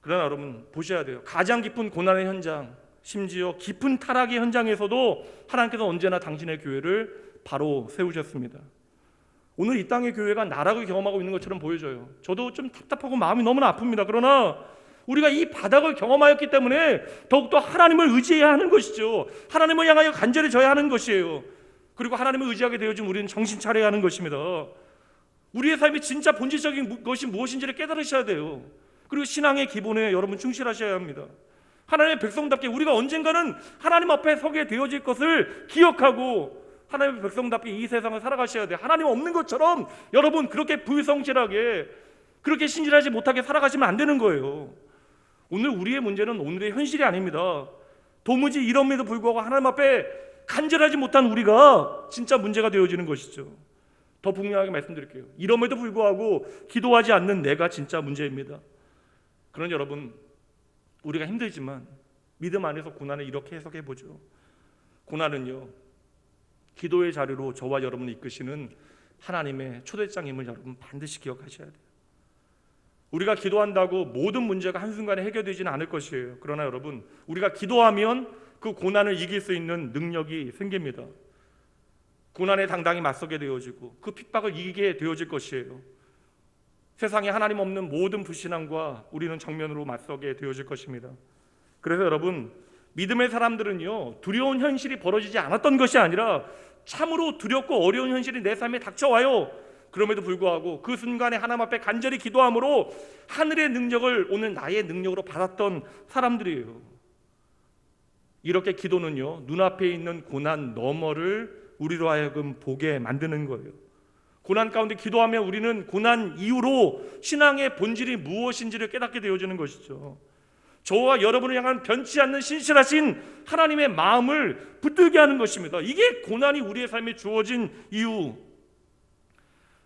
그러나 여러분 보셔야 돼요. 가장 깊은 고난의 현장, 심지어 깊은 타락의 현장에서도 하나님께서 언제나 당신의 교회를 바로 세우셨습니다. 오늘 이 땅의 교회가 나락을 경험하고 있는 것처럼 보여져요. 저도 좀 답답하고 마음이 너무나 아픕니다. 그러나 우리가 이 바닥을 경험하였기 때문에 더욱더 하나님을 의지해야 하는 것이죠. 하나님을 향하여 간절히 져야 하는 것이에요. 그리고 하나님을 의지하게 되어진 우리는 정신 차려야 하는 것입니다. 우리의 삶이 진짜 본질적인 것이 무엇인지를 깨달으셔야 돼요. 그리고 신앙의 기본에 여러분 충실하셔야 합니다. 하나님의 백성답게 우리가 언젠가는 하나님 앞에 서게 되어질 것을 기억하고 하나님의 백성답게 이 세상을 살아가셔야 돼요. 하나님 없는 것처럼 여러분 그렇게 불성실하게 그렇게 신실하지 못하게 살아가시면 안 되는 거예요. 오늘 우리의 문제는 오늘의 현실이 아닙니다. 도무지 이럼에도 불구하고 하나님 앞에 간절하지 못한 우리가 진짜 문제가 되어지는 것이죠. 더 분명하게 말씀드릴게요. 이럼에도 불구하고 기도하지 않는 내가 진짜 문제입니다. 그런 여러분, 우리가 힘들지만 믿음 안에서 고난을 이렇게 해석해 보죠. 고난은요, 기도의 자리로 저와 여러분을 이끄시는 하나님의 초대장임을 여러분 반드시 기억하셔야 돼요. 우리가 기도한다고 모든 문제가 한순간에 해결되지는 않을 것이에요. 그러나 여러분, 우리가 기도하면 그 고난을 이길 수 있는 능력이 생깁니다. 고난에 당당히 맞서게 되어지고 그 핍박을 이기게 되어질 것이에요. 세상에 하나님 없는 모든 불신앙과 우리는 정면으로 맞서게 되어질 것입니다. 그래서 여러분, 믿음의 사람들은요, 두려운 현실이 벌어지지 않았던 것이 아니라 참으로 두렵고 어려운 현실이 내 삶에 닥쳐와요. 그럼에도 불구하고 그 순간에 하나님 앞에 간절히 기도함으로 하늘의 능력을 오늘 나의 능력으로 받았던 사람들이에요. 이렇게 기도는요, 눈앞에 있는 고난 너머를 우리로 하여금 보게 만드는 거예요. 고난 가운데 기도하면 우리는 고난 이후로 신앙의 본질이 무엇인지를 깨닫게 되어지는 것이죠. 저와 여러분을 향한 변치 않는 신실하신 하나님의 마음을 붙들게 하는 것입니다. 이게 고난이 우리의 삶에 주어진 이유.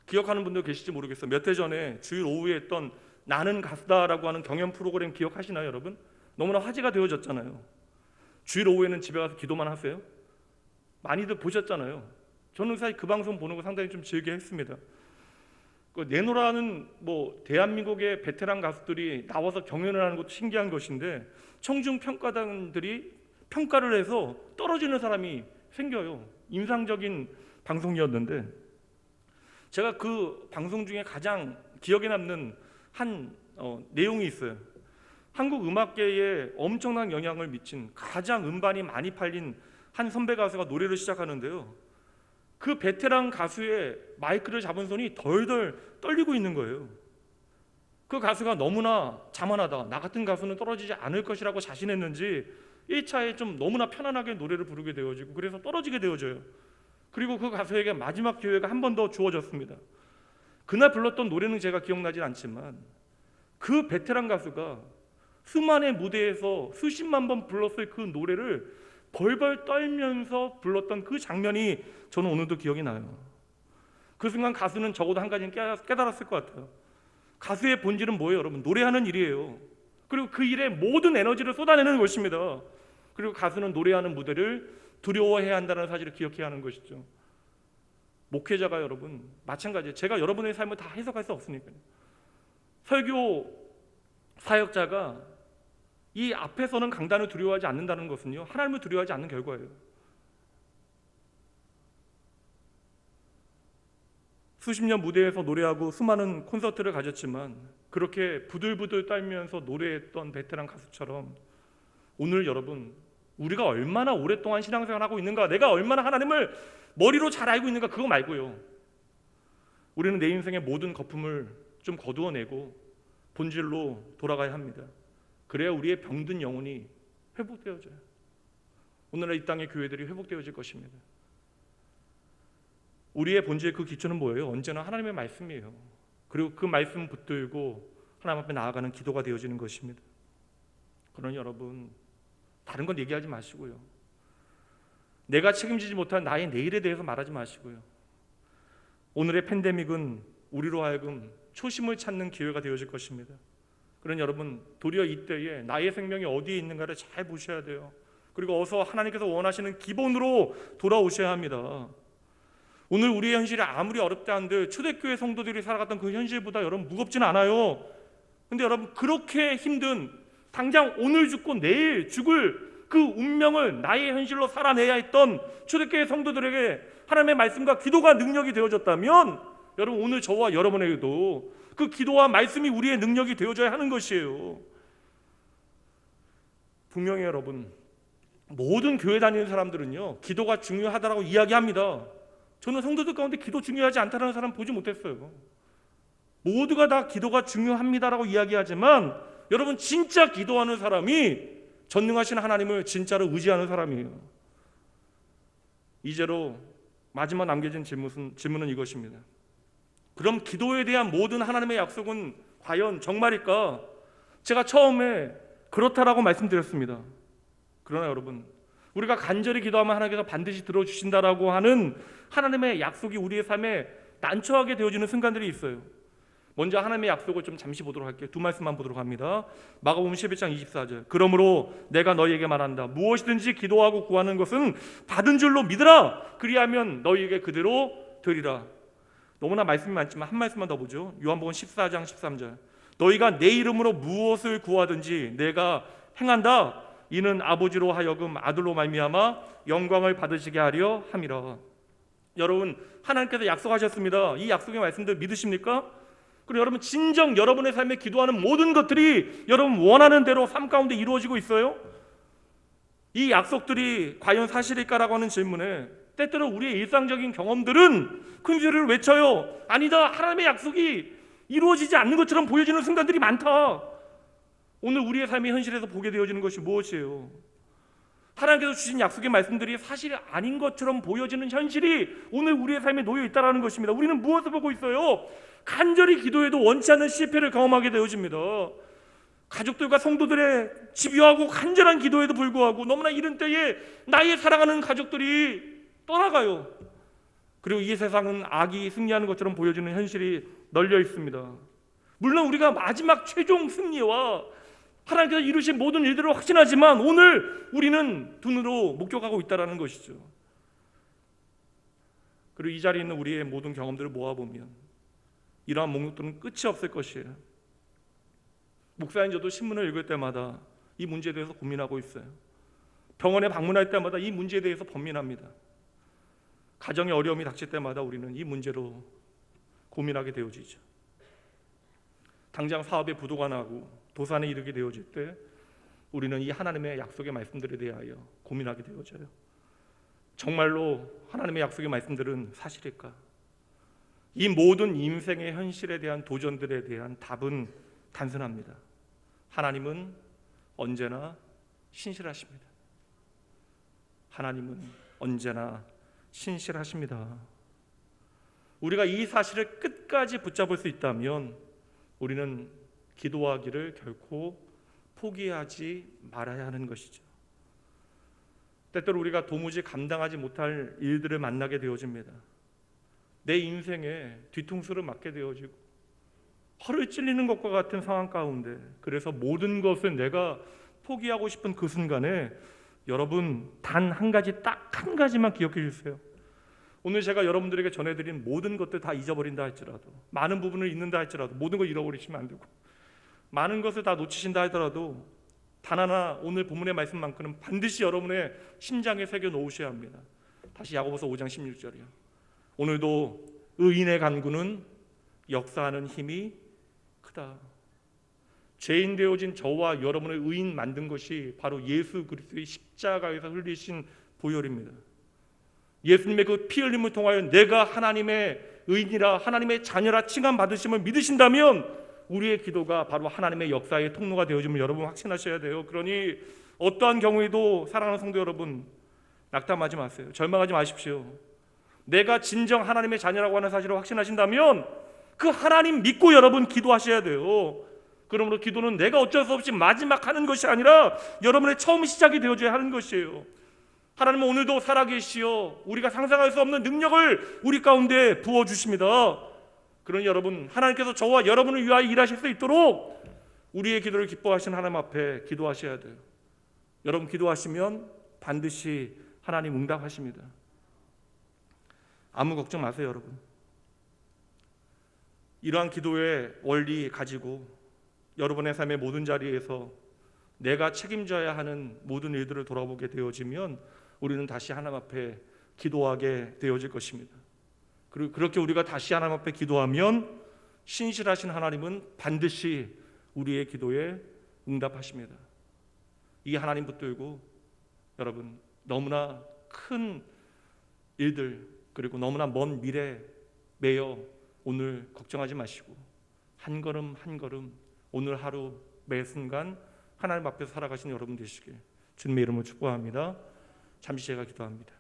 기억하는 분들 계실지 모르겠어요. 몇 해 전에 주일 오후에 했던 나는 가수다라고 하는 경연 프로그램 기억하시나요, 여러분? 너무나 화제가 되어졌잖아요. 주일 오후에는 집에 가서 기도만 하세요? 많이들 보셨잖아요. 저는 사실 그 방송 보는 거 상당히 좀 즐겨 했습니다. 그 내노라는 대한민국의 베테랑 가수들이 나와서 경연을 하는 것도 신기한 것인데 청중 평가단들이 평가를 해서 떨어지는 사람이 생겨요. 인상적인 방송이었는데 제가 그 방송 중에 가장 기억에 남는 한 내용이 있어요. 한국 음악계에 엄청난 영향을 미친 가장 음반이 많이 팔린 한 선배 가수가 노래를 시작하는데요. 그 베테랑 가수의 마이크를 잡은 손이 덜덜 떨리고 있는 거예요. 그 가수가 너무나 자만하다, 나 같은 가수는 떨어지지 않을 것이라고 자신했는지 1차에 좀 너무나 편안하게 노래를 부르게 되어지고 그래서 떨어지게 되어져요. 그리고 그 가수에게 마지막 기회가 한 번 더 주어졌습니다. 그날 불렀던 노래는 제가 기억나진 않지만 그 베테랑 가수가 수많은 무대에서 수십만 번 불렀을 그 노래를 벌벌 떨면서 불렀던 그 장면이 저는 오늘도 기억이 나요. 그 순간 가수는 적어도 한 가지는 깨달았을 것 같아요. 가수의 본질은 뭐예요, 여러분? 노래하는 일이에요. 그리고 그 일에 모든 에너지를 쏟아내는 것입니다. 그리고 가수는 노래하는 무대를 두려워해야 한다는 사실을 기억해야 하는 것이죠. 목회자가 여러분 마찬가지예요. 제가 여러분의 삶을 다 해석할 수 없으니까요. 설교 사역자가 이 앞에서는 강단을 두려워하지 않는다는 것은요, 하나님을 두려워하지 않는 결과예요. 수십 년 무대에서 노래하고 수많은 콘서트를 가졌지만 그렇게 부들부들 떨면서 노래했던 베테랑 가수처럼 오늘 여러분, 우리가 얼마나 오랫동안 신앙생활을 하고 있는가, 내가 얼마나 하나님을 머리로 잘 알고 있는가, 그거 말고요, 우리는 내 인생의 모든 거품을 좀 거두어내고 본질로 돌아가야 합니다. 그래야 우리의 병든 영혼이 회복되어져요. 오늘날 이 땅의 교회들이 회복되어질 것입니다. 우리의 본질의 그 기초는 뭐예요? 언제나 하나님의 말씀이에요. 그리고 그 말씀 붙들고 하나님 앞에 나아가는 기도가 되어지는 것입니다. 그러니 여러분, 다른 건 얘기하지 마시고요, 내가 책임지지 못한 나의 내일에 대해서 말하지 마시고요, 오늘의 팬데믹은 우리로 하여금 초심을 찾는 기회가 되어질 것입니다. 그러니 여러분, 도리어 이때에 나의 생명이 어디에 있는가를 잘 보셔야 돼요. 그리고 어서 하나님께서 원하시는 기본으로 돌아오셔야 합니다. 오늘 우리의 현실이 아무리 어렵다 한들 초대교회 성도들이 살아갔던 그 현실보다 여러분 무겁진 않아요. 근데 여러분, 그렇게 힘든 당장 오늘 죽고 내일 죽을 그 운명을 나의 현실로 살아내야 했던 초대교회 성도들에게 하나님의 말씀과 기도가 능력이 되어졌다면 여러분 오늘 저와 여러분에게도 그 기도와 말씀이 우리의 능력이 되어줘야 하는 것이에요. 분명히 여러분 모든 교회 다니는 사람들은요 기도가 중요하다라고 이야기합니다. 저는 성도들 가운데 기도 중요하지 않다는 사람 보지 못했어요. 모두가 다 기도가 중요합니다라고 이야기하지만 여러분 진짜 기도하는 사람이 전능하신 하나님을 진짜로 의지하는 사람이에요. 이제로 마지막 남겨진 질문은 이것입니다. 그럼 기도에 대한 모든 하나님의 약속은 과연 정말일까? 제가 처음에 그렇다라고 말씀드렸습니다. 그러나 여러분 우리가 간절히 기도하면 하나님께서 반드시 들어주신다라고 하는 하나님의 약속이 우리의 삶에 난처하게 되어지는 순간들이 있어요. 먼저 하나님의 약속을 좀 잠시 보도록 할게요. 두 말씀만 보도록 합니다. 마가복음 11장 24절. 그러므로 내가 너희에게 말한다. 무엇이든지 기도하고 구하는 것은 받은 줄로 믿으라. 그리하면 너희에게 그대로 되리라. 너무나 말씀이 많지만 한 말씀만 더 보죠. 요한복음 14장 13절. 너희가 내 이름으로 무엇을 구하든지 내가 행한다. 이는 아버지로 하여금 아들로 말미암아 영광을 받으시게 하려 함이라. 여러분 하나님께서 약속하셨습니다. 이 약속의 말씀들 믿으십니까? 그리고 여러분 진정 여러분의 삶에 기도하는 모든 것들이 여러분 원하는 대로 삶 가운데 이루어지고 있어요? 이 약속들이 과연 사실일까라고 하는 질문에 때때로 우리의 일상적인 경험들은 큰 소리를 외쳐요. 아니다, 하나님의 약속이 이루어지지 않는 것처럼 보여지는 순간들이 많다. 오늘 우리의 삶의 현실에서 보게 되어지는 것이 무엇이에요? 하나님께서 주신 약속의 말씀들이 사실이 아닌 것처럼 보여지는 현실이 오늘 우리의 삶에 놓여 있다는 것입니다. 우리는 무엇을 보고 있어요? 간절히 기도해도 원치 않는 실패를 경험하게 되어집니다. 가족들과 성도들의 집요하고 간절한 기도에도 불구하고 너무나 이른 때에 나의 사랑하는 가족들이 떠나가요. 그리고 이 세상은 악이 승리하는 것처럼 보여지는 현실이 널려 있습니다. 물론 우리가 마지막 최종 승리와 하나님께서 이루신 모든 일들을 확신하지만 오늘 우리는 눈으로 목격하고 있다는 것이죠. 그리고 이 자리에 있는 우리의 모든 경험들을 모아보면 이러한 목록들은 끝이 없을 것이에요. 목사인 저도 신문을 읽을 때마다 이 문제에 대해서 고민하고 있어요. 병원에 방문할 때마다 이 문제에 대해서 번민합니다. 가정의 어려움이 닥칠 때마다 우리는 이 문제로 고민하게 되어지죠. 당장 사업에 부도가 나고 도산에 이르게 되어질 때 우리는 이 하나님의 약속의 말씀들에 대하여 고민하게 되어져요. 정말로 하나님의 약속의 말씀들은 사실일까? 이 모든 인생의 현실에 대한 도전들에 대한 답은 단순합니다. 하나님은 언제나 신실하십니다. 하나님은 언제나 신실하십니다. 우리가 이 사실을 끝까지 붙잡을 수 있다면 우리는 기도하기를 결코 포기하지 말아야 하는 것이죠. 때때로 우리가 도무지 감당하지 못할 일들을 만나게 되어집니다. 내 인생에 뒤통수를 맞게 되어지고 허를 찔리는 것과 같은 상황 가운데 그래서 모든 것을 내가 포기하고 싶은 그 순간에 여러분 단 한 가지 딱 한 가지만 기억해 주세요. 오늘 제가 여러분들에게 전해드린 모든 것들 다 잊어버린다 할지라도 많은 부분을 잊는다 할지라도 모든 걸 잃어버리시면 안 되고 많은 것을 다 놓치신다 하더라도 단 하나 오늘 본문의 말씀만큼은 반드시 여러분의 심장에 새겨 놓으셔야 합니다. 다시 야고보서 5장 16절이요. 오늘도 의인의 간구는 역사하는 힘이 크다. 죄인 되어진 저와 여러분을 의인 만든 것이 바로 예수 그리스도의 십자가에서 흘리신 보혈입니다. 예수님의 그 피 흘림을 통하여 내가 하나님의 의인이라 하나님의 자녀라 칭함 받으심을 믿으신다면 우리의 기도가 바로 하나님의 역사의 통로가 되어짐을 여러분 확신하셔야 돼요. 그러니 어떠한 경우에도 사랑하는 성도 여러분 낙담하지 마세요. 절망하지 마십시오. 내가 진정 하나님의 자녀라고 하는 사실을 확신하신다면 그 하나님 믿고 여러분 기도하셔야 돼요. 그러므로 기도는 내가 어쩔 수 없이 마지막 하는 것이 아니라 여러분의 처음 시작이 되어줘야 하는 것이에요. 하나님은 오늘도 살아계시어 우리가 상상할 수 없는 능력을 우리 가운데 부어주십니다. 그러니 여러분 하나님께서 저와 여러분을 위하여 일하실 수 있도록 우리의 기도를 기뻐하시는 하나님 앞에 기도하셔야 돼요. 여러분 기도하시면 반드시 하나님 응답하십니다. 아무 걱정 마세요 여러분. 이러한 기도의 원리 가지고 여러분의 삶의 모든 자리에서 내가 책임져야 하는 모든 일들을 돌아보게 되어지면 우리는 다시 하나님 앞에 기도하게 되어질 것입니다. 그리고 그렇게 우리가 다시 하나님 앞에 기도하면 신실하신 하나님은 반드시 우리의 기도에 응답하십니다. 이 하나님 붙들고 여러분 너무나 큰 일들 그리고 너무나 먼 미래 매여 오늘 걱정하지 마시고 한 걸음 한 걸음 오늘 하루 매 순간 하나님 앞에서 살아가시는 여러분 되시길 주님의 이름으로 축복합니다. 잠시 제가 기도합니다.